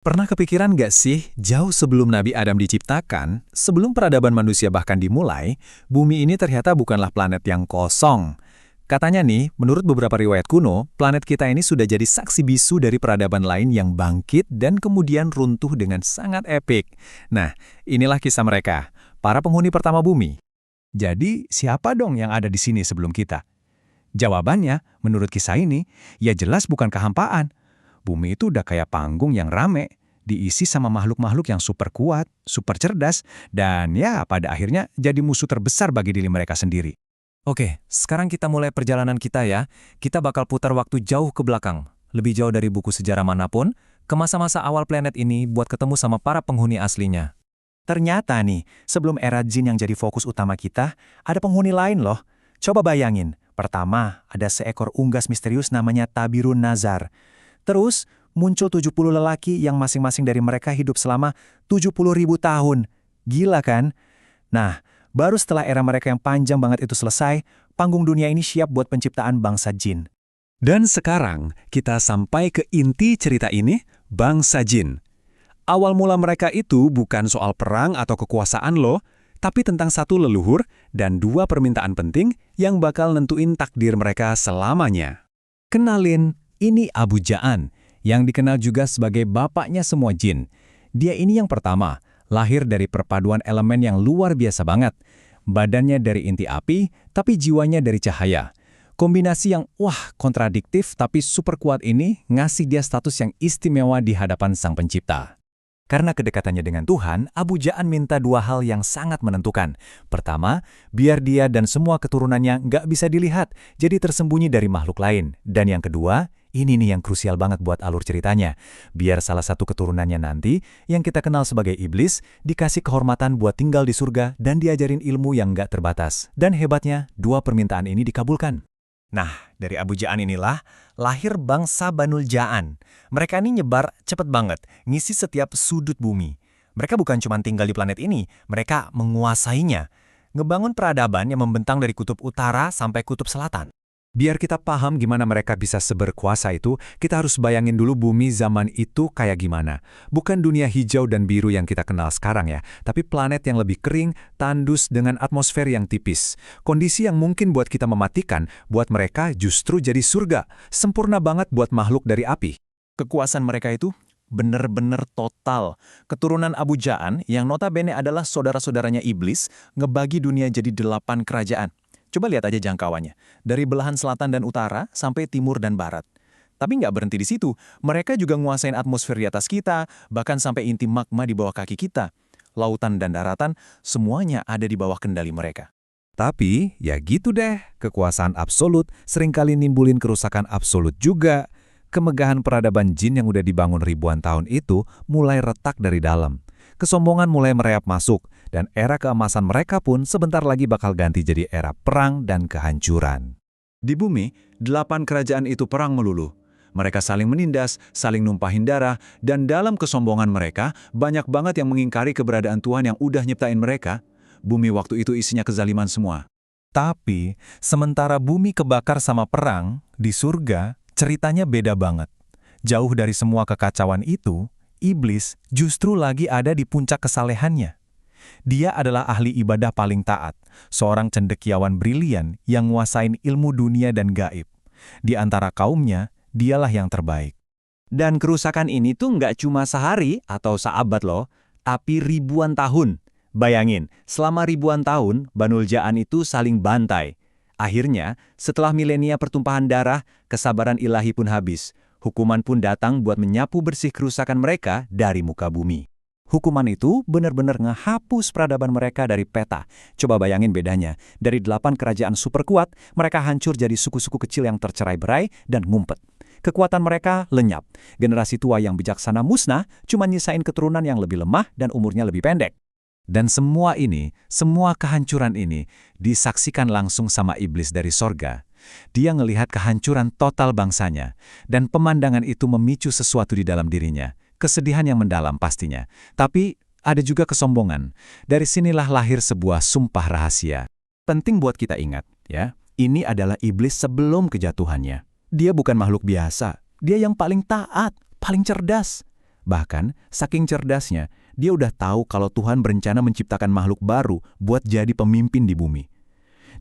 Pernah kepikiran nggak sih, jauh sebelum Nabi Adam diciptakan, sebelum peradaban manusia bahkan dimulai, bumi ini ternyata bukanlah planet yang kosong. Katanya nih, menurut beberapa riwayat kuno, planet kita ini sudah jadi saksi bisu dari peradaban lain yang bangkit dan kemudian runtuh dengan sangat epik. Nah, inilah kisah mereka, para penghuni pertama bumi. Jadi, siapa dong yang ada di sini sebelum kita? Jawabannya, menurut kisah ini, ya jelas bukan kehampaan. Bumi itu udah kayak panggung yang rame, diisi sama makhluk-makhluk yang super kuat, super cerdas, dan ya pada akhirnya jadi musuh terbesar bagi diri mereka sendiri. Oke, sekarang kita mulai perjalanan kita ya. Kita bakal putar waktu jauh ke belakang, lebih jauh dari buku sejarah manapun, ke masa-masa awal planet ini buat ketemu sama para penghuni aslinya. Ternyata nih, sebelum era jin yang jadi fokus utama kita, ada penghuni lain loh. Coba bayangin, pertama ada seekor unggas misterius namanya Tabirun Nazar. Terus, muncul 70 lelaki yang masing-masing dari mereka hidup selama 70.000 tahun. Gila kan? Nah, baru setelah era mereka yang panjang banget itu selesai, panggung dunia ini siap buat penciptaan bangsa jin. Dan sekarang kita sampai ke inti cerita ini, bangsa jin. Awal mula mereka itu bukan soal perang atau kekuasaan loh, tapi tentang satu leluhur dan dua permintaan penting yang bakal nentuin takdir mereka selamanya. Kenalin, ini Abu Ja'an, yang dikenal juga sebagai bapaknya semua jin. Dia ini yang pertama, lahir dari perpaduan elemen yang luar biasa banget. Badannya dari inti api, tapi jiwanya dari cahaya. Kombinasi yang kontradiktif tapi super kuat ini ngasih dia status yang istimewa di hadapan Sang Pencipta. Karena kedekatannya dengan Tuhan, Abu Ja'an minta dua hal yang sangat menentukan. Pertama, biar dia dan semua keturunannya nggak bisa dilihat, jadi tersembunyi dari makhluk lain. Dan yang kedua, ini nih yang krusial banget buat alur ceritanya. Biar salah satu keturunannya nanti, yang kita kenal sebagai iblis, dikasih kehormatan buat tinggal di surga dan diajarin ilmu yang nggak terbatas. Dan hebatnya, dua permintaan ini dikabulkan. Nah, dari Abu Ja'an inilah lahir bangsa Banul Ja'an. Mereka ini nyebar cepet banget, ngisi setiap sudut bumi. Mereka bukan cuma tinggal di planet ini, mereka menguasainya. Ngebangun peradaban yang membentang dari kutub utara sampai kutub selatan. Biar kita paham gimana mereka bisa seberkuasa itu, kita harus bayangin dulu bumi zaman itu kayak gimana. Bukan dunia hijau dan biru yang kita kenal sekarang ya, tapi planet yang lebih kering, tandus dengan atmosfer yang tipis. Kondisi yang mungkin buat kita mematikan, buat mereka justru jadi surga. Sempurna banget buat makhluk dari api. Kekuasaan mereka itu bener-bener total. Keturunan Abu Ja'an, yang notabene adalah saudara-saudaranya iblis, ngebagi dunia jadi 8 kerajaan. Coba lihat aja jangkauannya, dari belahan selatan dan utara sampai timur dan barat. Tapi nggak berhenti di situ, mereka juga nguasain atmosfer di atas kita, bahkan sampai inti magma di bawah kaki kita. Lautan dan daratan, semuanya ada di bawah kendali mereka. Tapi, ya gitu deh, kekuasaan absolut seringkali nimbulin kerusakan absolut juga. Kemegahan peradaban jin yang udah dibangun ribuan tahun itu mulai retak dari dalam. Kesombongan mulai merayap masuk, dan era keemasan mereka pun sebentar lagi bakal ganti jadi era perang dan kehancuran. Di bumi, 8 kerajaan itu perang melulu. Mereka saling menindas, saling numpahin darah, dan dalam kesombongan mereka, banyak banget yang mengingkari keberadaan Tuhan yang udah nyiptain mereka. Bumi waktu itu isinya kezaliman semua. Tapi, sementara bumi kebakar sama perang, di surga, ceritanya beda banget. Jauh dari semua kekacauan itu, iblis justru lagi ada di puncak kesalehannya. Dia adalah ahli ibadah paling taat, seorang cendekiawan brilian yang nguasain ilmu dunia dan gaib. Di antara kaumnya, dialah yang terbaik. Dan kerusakan ini tuh nggak cuma sehari atau seabad loh, tapi ribuan tahun. Bayangin, selama ribuan tahun, Banul Ja'an itu saling bantai. Akhirnya, setelah milenia pertumpahan darah, kesabaran ilahi pun habis. Hukuman pun datang buat menyapu bersih kerusakan mereka dari muka bumi. Hukuman itu benar-benar ngehapus peradaban mereka dari peta. Coba bayangin bedanya. Dari 8 kerajaan super kuat, mereka hancur jadi suku-suku kecil yang tercerai-berai dan ngumpet. Kekuatan mereka lenyap. Generasi tua yang bijaksana musnah, cuma nyisain keturunan yang lebih lemah dan umurnya lebih pendek. Dan semua ini, semua kehancuran ini, disaksikan langsung sama iblis dari sorga. Dia ngelihat kehancuran total bangsanya, dan pemandangan itu memicu sesuatu di dalam dirinya. Kesedihan yang mendalam pastinya, tapi ada juga kesombongan. Dari sinilah lahir sebuah sumpah rahasia. Penting buat kita ingat, ya, ini adalah iblis sebelum kejatuhannya. Dia bukan makhluk biasa, dia yang paling taat, paling cerdas. Bahkan, saking cerdasnya, dia udah tahu kalau Tuhan berencana menciptakan makhluk baru buat jadi pemimpin di bumi.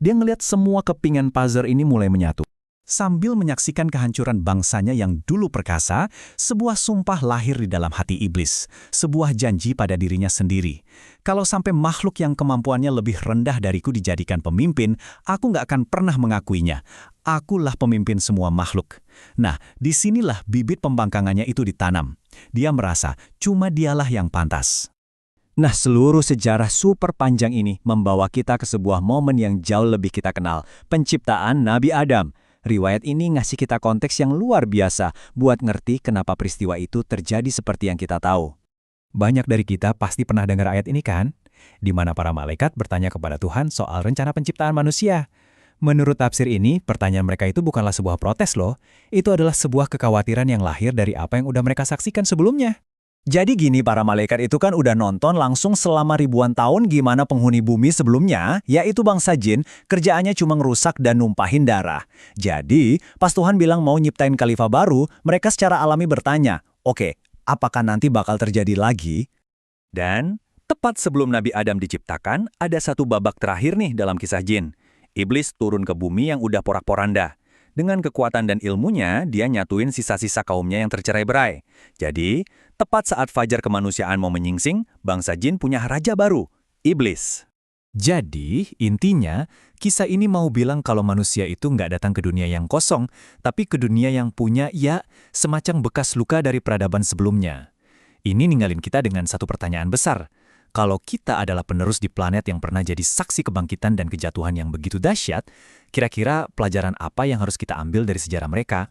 Dia ngelihat semua kepingan puzzle ini mulai menyatu. Sambil menyaksikan kehancuran bangsanya yang dulu perkasa, sebuah sumpah lahir di dalam hati iblis, sebuah janji pada dirinya sendiri. Kalau sampai makhluk yang kemampuannya lebih rendah dariku dijadikan pemimpin, aku nggak akan pernah mengakuinya. Akulah pemimpin semua makhluk. Nah, disinilah bibit pembangkangannya itu ditanam. Dia merasa cuma dialah yang pantas. Nah, seluruh sejarah super panjang ini membawa kita ke sebuah momen yang jauh lebih kita kenal, penciptaan Nabi Adam. Riwayat ini ngasih kita konteks yang luar biasa buat ngerti kenapa peristiwa itu terjadi seperti yang kita tahu. Banyak dari kita pasti pernah dengar ayat ini kan? Di mana para malaikat bertanya kepada Tuhan soal rencana penciptaan manusia. Menurut tafsir ini, pertanyaan mereka itu bukanlah sebuah protes loh. Itu adalah sebuah kekhawatiran yang lahir dari apa yang udah mereka saksikan sebelumnya. Jadi gini, para malaikat itu kan udah nonton langsung selama ribuan tahun gimana penghuni bumi sebelumnya, yaitu bangsa jin, kerjaannya cuma ngerusak dan numpahin darah. Jadi, pas Tuhan bilang mau nyiptain khalifah baru, mereka secara alami bertanya, oke, apakah nanti bakal terjadi lagi? Dan, tepat sebelum Nabi Adam diciptakan, ada satu babak terakhir nih dalam kisah jin. Iblis turun ke bumi yang udah porak-poranda. Dengan kekuatan dan ilmunya, dia nyatuin sisa-sisa kaumnya yang tercerai-berai. Jadi, tepat saat fajar kemanusiaan mau menyingsing, bangsa jin punya raja baru, Iblis. Jadi, intinya, kisah ini mau bilang kalau manusia itu nggak datang ke dunia yang kosong, tapi ke dunia yang punya, ya, semacam bekas luka dari peradaban sebelumnya. Ini ninggalin kita dengan satu pertanyaan besar. Kalau kita adalah penerus di planet yang pernah jadi saksi kebangkitan dan kejatuhan yang begitu dahsyat, kira-kira pelajaran apa yang harus kita ambil dari sejarah mereka?